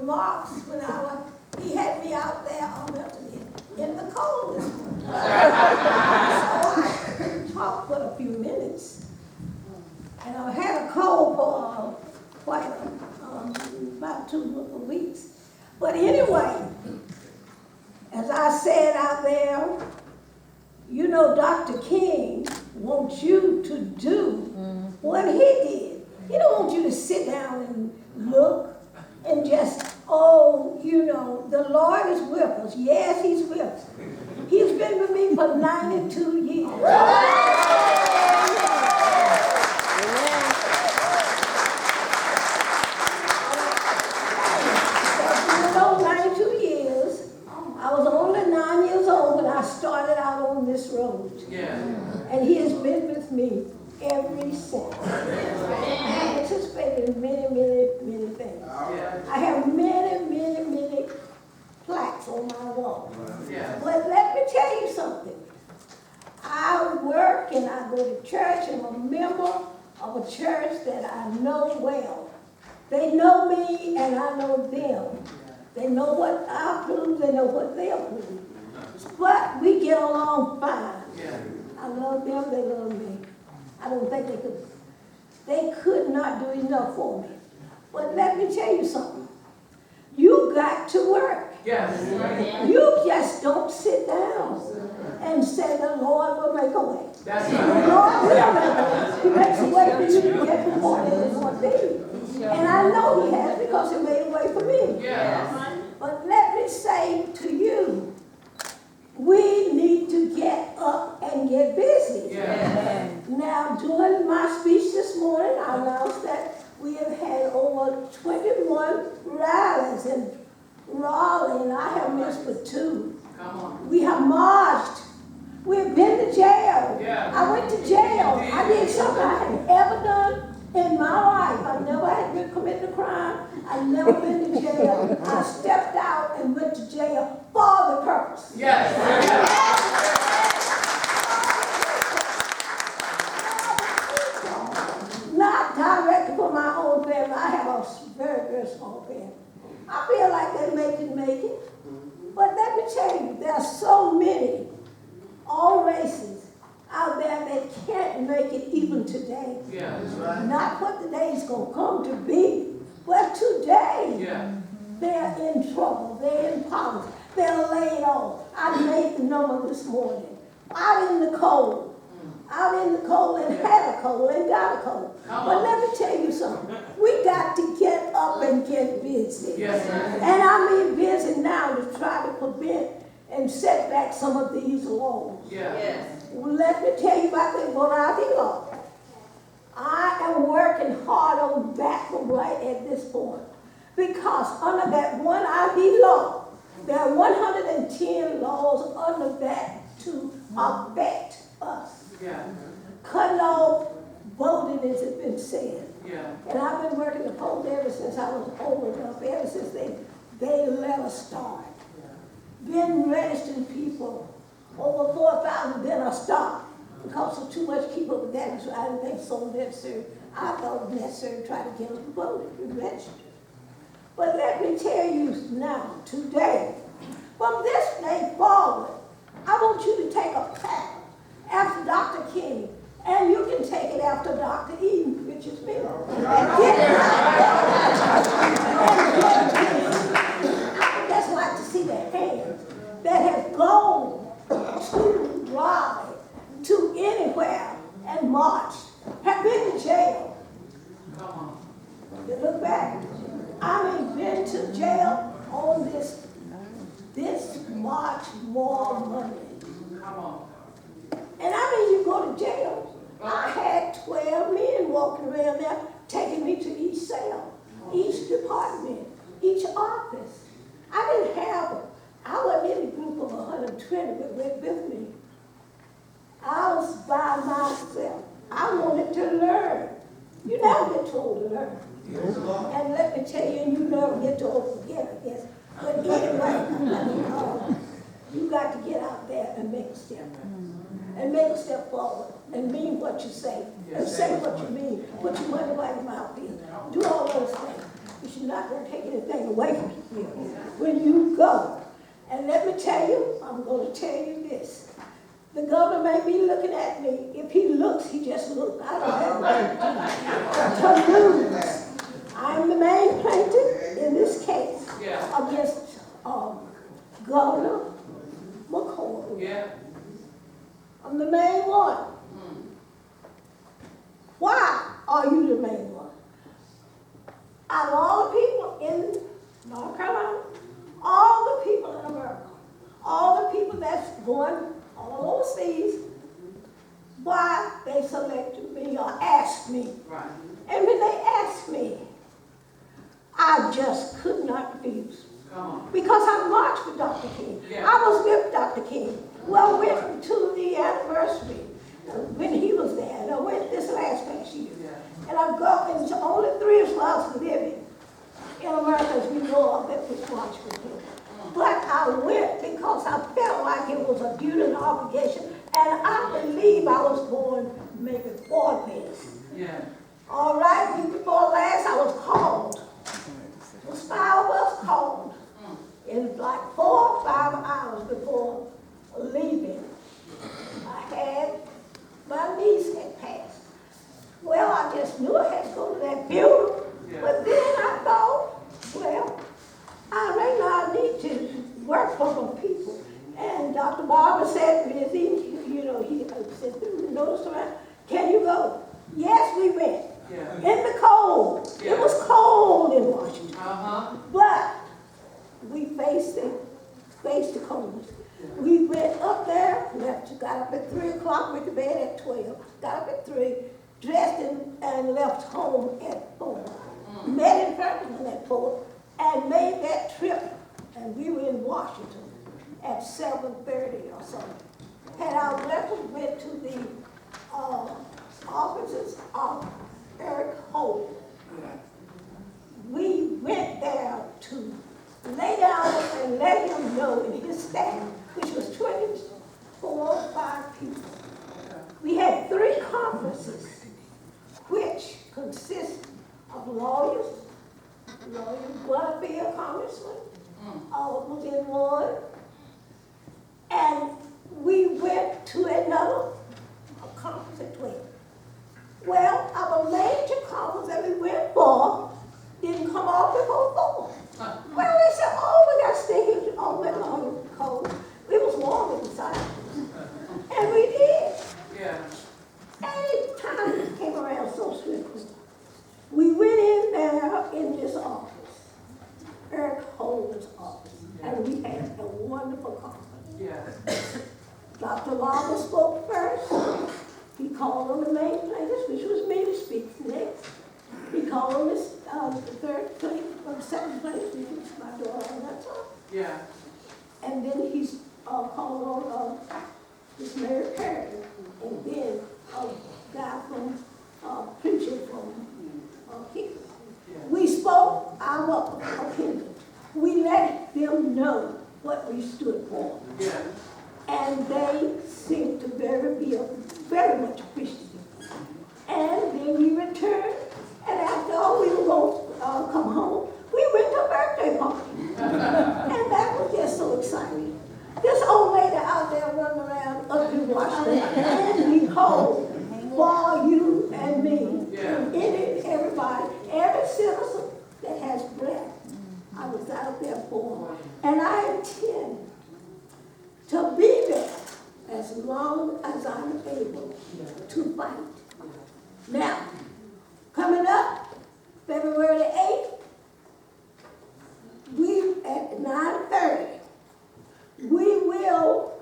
remarks when he had me out there on Milton in the cold this morning. So I talked for a few minutes. And I had a cold for about 2 weeks. But anyway, as I said out there, you know, Dr. King wants you to do what he did. He don't want you to sit down and look and just, oh, you know, the Lord is with us. Yes, he's with us. He's been with me for 92 years. You know, 92 years. I was only 9 years old when I started out on this road. Yeah. And he has been with me every since. I participated in many, many, many things. I have many, many, many plaques on my wall. But let me tell you something. I work and I go to church and I'm a member of a church that I know well. They know me and I know them. They know what I approve, they know what they approve. But we get along fine. I love them, they love me. I don't think they could not do enough for me. But let me tell you something. You got to work. Yes. You just don't sit down and say the Lord will make a way. That's The right. Lord will make a way. He makes a way for you to get from point A to point B. And I know he has because he made a way for me. Yes. But let me say to you, we need to get up and get busy. Yes. Now, during my speech this morning, I announced that we have had over 21 rallies in Raleigh, and I have missed but 2. Come on. We have marched. We've been to jail. Yeah. I went to jail. I did something I hadn't ever done in my life. I never had been committed a crime. I've never been to jail. I stepped out and went to jail for the purpose. Yes. Not directly for my own family. I have a very, very small family. I feel like they make it. But let me tell you, there are so many, all races, out there that can't make it even today. Yeah, that's right. Not what the day's going to come to be, but today. Yeah. They're in trouble. They're in poverty. They're laid off. I made the number this morning. Out in the cold. Out in the cold and had a cold and got a cold. But let me tell you something. We got to get up and get busy. Yes, sir. And I mean busy now to try to prevent and set back some of these laws. Yeah. Yes. Well, let me tell you about the Morality law. I am working hard on that from right at this point. Because under that one ID law, there are 110 laws under that to affect us. Yeah. Cutting off voting, as it's been said. Yeah. And I've been working the polls ever since I was old enough, ever since they let us start. Been registering people, over 4,000, then I stopped. Because of too much keep up with that, so I didn't think so necessary. I thought it was necessary to try to get them voted and registered. But let me tell you now, today, from this day forward, I want you to take a path after Dr. King, and you can take it after Dr. Eaton, which is me. And get it out there. I would just like to see the hands that have gone to Raleigh, to anywhere, and marched, have been to jail. Come on. You look back. I mean, been to jail on this March more Monday. Come on. And I mean, you go to jail. I had 12 men walking around there, taking me to each cell, each department, each office. I wasn't in a group of 120 that went with me. I was by myself. I wanted to learn. You never get too old to learn. And let me tell you, you never get too old to forget, I guess. But anyway, you got to get out there and make a step. And make a step forward. And mean what you say. And say what you mean. Put your money where your mouth is. Do all those things. You should not going to take anything away from you when you go. And let me tell you, I'm going to tell you this. The governor may be looking at me. If he looks, he just looks. I don't have to lose. I'm the main plaintiff in this case against Governor McCoy. Yeah. I'm the main one. Why are you the main one? Out of all the people in North Carolina, all the people in America, all the people that's going all overseas, why they selected me or asked me. Right. And when they asked me, I just could not refuse. Come on. Because I marched with Dr. King. Yeah. I was with Dr. King. Well, I went to the anniversary when he was there. And I went this past year. Yeah. And I go, and it's only 3 of us living in America as we know of that was marched with him. But I went because I felt like it was a duty and obligation. And I believe I was born maybe for this. Yeah. All right, week before last, I was called. It was 5 of us called. In like 4 or 5 hours before leaving, my niece had passed. Well, I just knew I had to go to that funeral. Yeah. But then I thought, well, I reckon I need to work for my people. And Dr. Barber said, he said, notice around, can you go? Yes, we went. Yeah. In the cold. Yeah. It was cold in Washington. Uh-huh. But we faced the coldness. We went up there, got up at 3 o'clock, went to bed at 12, got up at 3, dressed and left home at 4. Met in Ferguson at 4, and made that trip. And we were in Washington at 7:30 or something. Had our breakfast, went to the offices of Eric Holt. We went there to lay down and let him know in his staff, which was 24 5 people. We had 3 conferences, which consist of lawyers, one to be a congressman, was in one, and we went to another conference at 12. Well, our major conference that we went for didn't come off before 4. Well, we said, we got to stay here all night long cold. It was warm inside. And we did. Yeah. And time came around so swiftly. We went in there in this office, Eric Holden's office, and we had a wonderful conference. Yeah. Dr. Lava spoke first. He called on the main plaintiffs, which was me to speak next. He called on this the 3rd plaintiff, or the 2nd plaintiff, which was my daughter on that time. Yeah. And then he's called on this Mary Perry, and then a guy from preacher from here. Yeah. We spoke our opinion. We let them know what we stood for. Yeah. And they seemed to be very much appreciative. And then we returned, and after all, we were going to come home. We went to a birthday party. And that was just so exciting. This old lady out there running around up in Washington, and behold, for you and me, and everybody, every citizen that has breath, I was out there for. And I intend to be there as long as I'm able to fight. Now, coming up, February 8th, we at 9:30, we will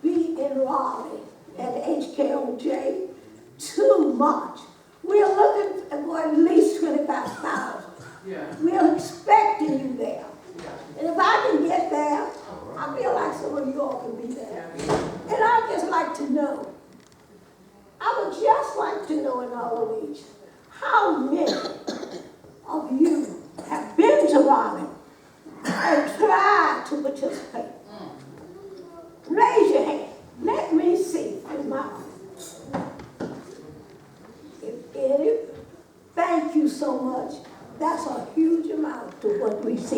be in Raleigh at HKOJ to march. We're looking for at least 25,000. Yeah. We're expecting you there. Yeah. And if I can get there, I feel like some of you all can be there. And I'd just like to know, I would just like to know in our age, how many of you have been to Raleigh and tried to participate? Raise your hand. Let me see in my office. If any, thank you so much. That's a huge what we see.